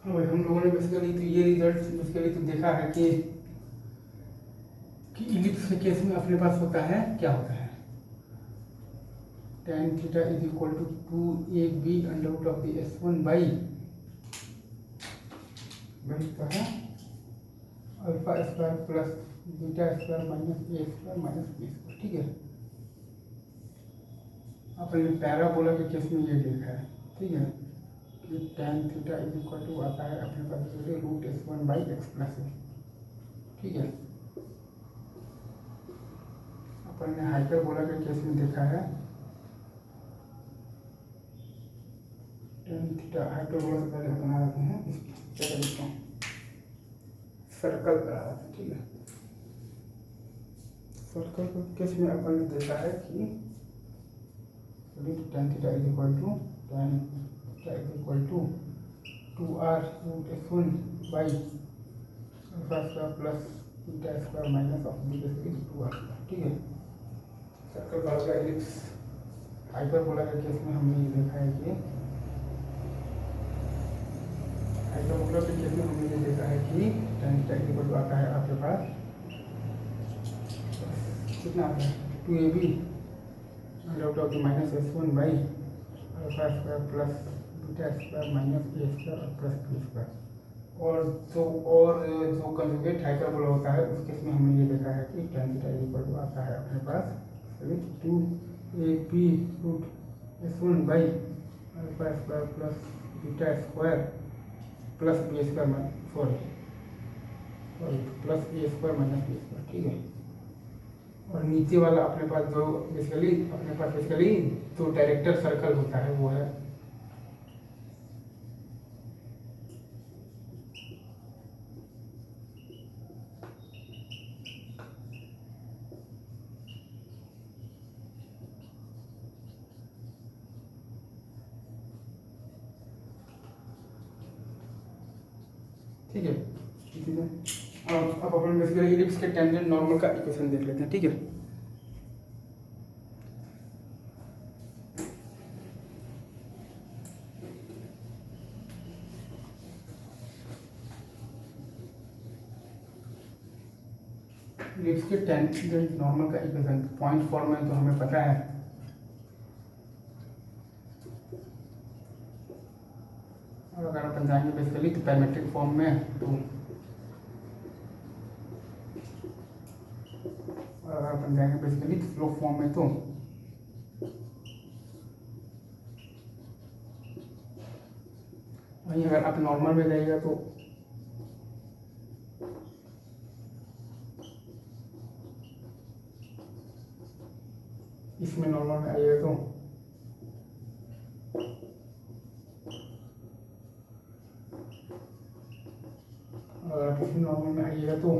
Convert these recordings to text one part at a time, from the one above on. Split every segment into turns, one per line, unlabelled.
हाँ भाई, हम लोगों ने बेसिकली तो ये रिजल्ट बेसिकली तो देखा है कि इलिप्स के केस में अपने पास होता है, क्या होता है, tan theta is equal to 2ab under root of the s1 by वही तो है alpha square plus beta square minus ए स्क्वायर माइनस बी स्क्वायर। ठीक है, अपने पैराबोला के केस में ये देखा है। ठीक है, कि tan theta is equal to आता है अपने पास root s1 by X plus A. ठीक है, अपन ने हाइपरबोला के केस में देखा है tan थीटा, हाइपरबोला से पहले बना रहे हैं इसको सर्कल करा रहे हैं। ठीक है, सर्कल के केस में अपन ने देखा है कि tan theta is equal to 2r root s1 by alpha square plus beta square minus of b square 2r। ठीक है, सर्कल पैराबोला इलिप्स हाइपरबोला के केस में हमने ये देखा है कि हाइपरबोला के केस में हमने ये देखा है कि tan theta is equal to आता है आपके पास कितना आता है 2ab under root of the minus s1 by alpha square plus beta square minus A square plus b square. और जो कंजुगेट हाइपरबोला होता है उस केस में हमने ये देखा है कि tan theta is equal to आता है अपने पास 2ab root s1 by alpha square plus beta square plus b square sorry plus a square minus B square. ठीक है, और नीचे वाला अपने पास जो बेसिकली जो डायरेक्टर सर्कल होता है वो है ठीक है। इसी में अब अपन बेसिकली इलिप्स के टेंजेंट नॉर्मल का इक्वेशन देख लेते हैं। ठीक है, इलिप्स के टेंजेंट नॉर्मल का इक्वेशन पॉइंट फॉर्म में तो हमें पता है, और अगर अपन जाएंगे बेसिकली तो पैरामेट्रिक फॉर्म में तो और अगर अपन जाएंगे बेसिकली स्लोप फॉर्म में तो वहीं अगर आप नॉर्मल में जाइएगा तो इसमें नॉर्मल में आइएगा तो अगर आप इसमें नॉर्मल में आइएगा तो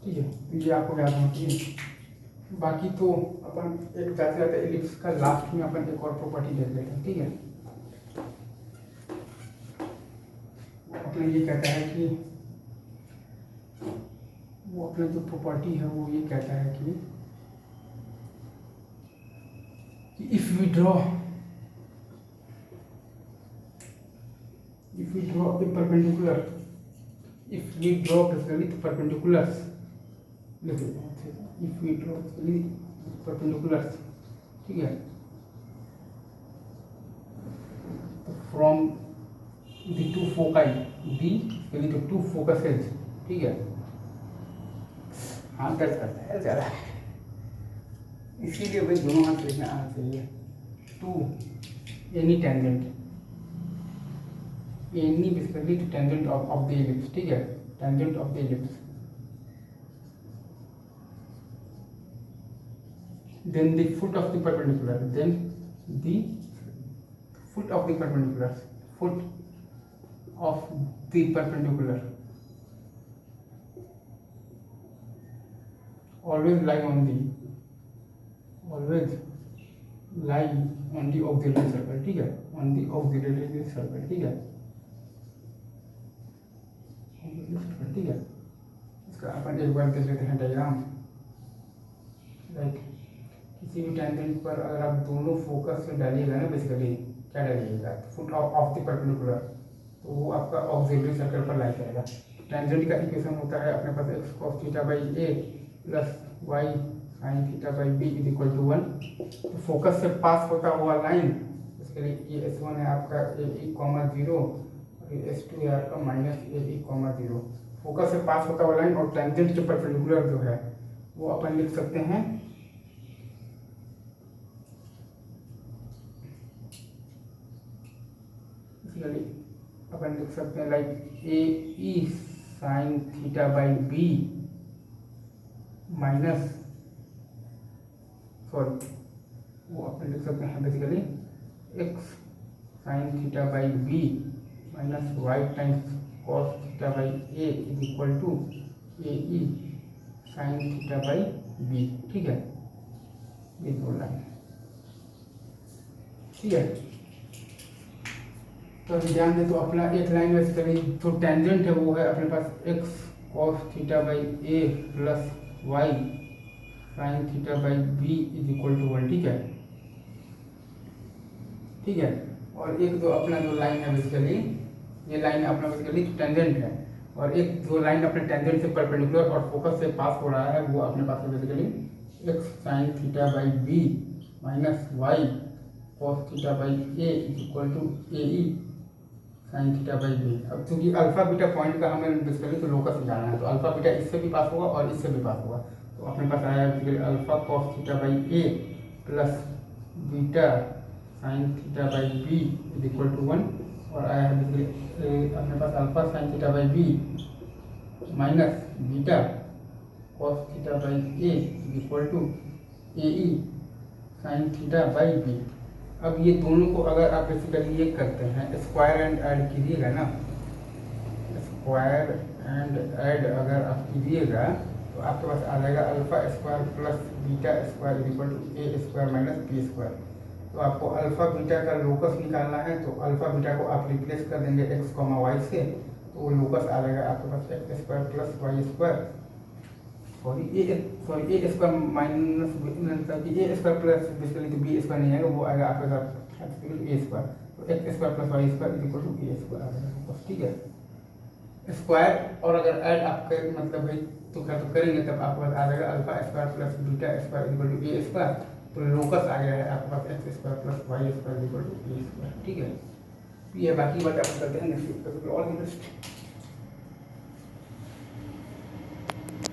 ठीक है, ये आपको याद होना चाहिए। बाकी तो अपन एक जाते जाते इलिप्स का लास्ट में अपन एक और प्रॉपर्टी देख लेते हैं। ठीक है, अपने ये कहता है कि वो अपना जो प्रॉपर्टी है वो ये कहता है कि if we draw a perpendicular, if we draw basically the perpendiculars, if we draw basically perpendiculars, ठीक है, from the two foci B basically the two focuses, ठीक है, हाँ दर्द करता है ज़्यादा, इसीलिए भाई दोनों हाथ लिखना आना चाहिए। To any tangent, any basically to tangent of the ellipse. ठीक है, tangent of the ellipse, then the foot of the perpendicular, then the foot of the perpendicular, foot of the perpendicular always lie on the auxiliary circle। ठीक है, on the auxiliary circle। ठीक है, ठीक है, इसका अपन एक बार देख लेते हैं डायग्राम। लाइक किसी भी टेंजेंट पर अगर आप दोनों फोकस से डालिएगा ना, बेसिकली क्या डालिएगा, फुट ऑफ द परपेंडिकुलर, तो वो आपका ऑक्सिलरी सर्कल पर लाई करेगा। टेंजेंट का इक्वेशन होता है अपने पास X cos theta by A plus Y sine theta by B is equal to 1। तो फोकस से पास होता हुआ लाइन, बेसिकली ये S1 है आपका ए कॉमा 0 और ये S2 है आपका माइनस ए कॉमा 0। फोकस से पास होता हुआ लाइन और टेंजेंट के परपेंडिकुलर जो है वो अपन लिख सकते हैं अपन लिख सकते हैं like a E sine theta by B minus, sorry वो अपन लिख सकते हैं basically x sine theta by B minus y times cos theta by A is equal to A E sine theta by b. ठीक है, ये दो line, ठीक है। तो ध्यान दें, तो अपना एक लाइन बेसिकली जो टेंजेंट है वो है अपने पास X cos theta by A plus Y sine theta by B is equal to 1। ठीक है, ठीक है। और एक जो अपना जो लाइन है बेसिकली, ये लाइन अपना बेसिकली टेंजेंट है, और एक जो लाइन अपने टेंजेंट से परपेंडिकुलर और फोकस से पास हो रहा है वो अपने पास basically x sine theta by B minus Y cos theta by A is equal to A E sine theta by B. अब चूंकि अल्फा बीटा पॉइंट का हमें बेसिकली तो लोकस निकालना है, तो अल्फा बीटा इससे भी पास होगा और इससे भी पास होगा, तो अपने पास आया basically alpha cos theta by A plus beta sine theta by B is equal to 1, और आया है बेसिकली अपने पास alpha sine theta by B minus beta cos theta by A is equal to A E sine theta by B. अब ये दोनों को अगर आप बेसिकली ये करते हैं, स्क्वायर एंड ऐड कीजिएगा ना, स्क्वायर एंड ऐड अगर आप कीजिएगा तो आपके पास आ जाएगा alpha square plus beta square is equal to A square minus B square. तो आपको अल्फा बीटा का लोकस निकालना है, तो अल्फा बीटा को आप रिप्लेस कर देंगे एक्स कॉमा वाई से, तो वो लोकस आ जाएगा आपके पास X square plus Y square, sorry A square minus A square plus basically तो बी स्क्वायर नहीं आएगा, वो आएगा आपके साथ ए स्क्वायर, तो X square plus Y square is equal to A square आ जाएगा बस। ठीक है, स्क्वायर और अगर ऐड आप कर मतलब है तो क्या तो करेंगे तब आपके पास आ जाएगा alpha square plus beta square is equal to A square, तो लोकस आ गया है आपके पास X square plus Y square is equal to A square. ठीक है, ये बाकी बात आप करते हैं नेक्स्ट और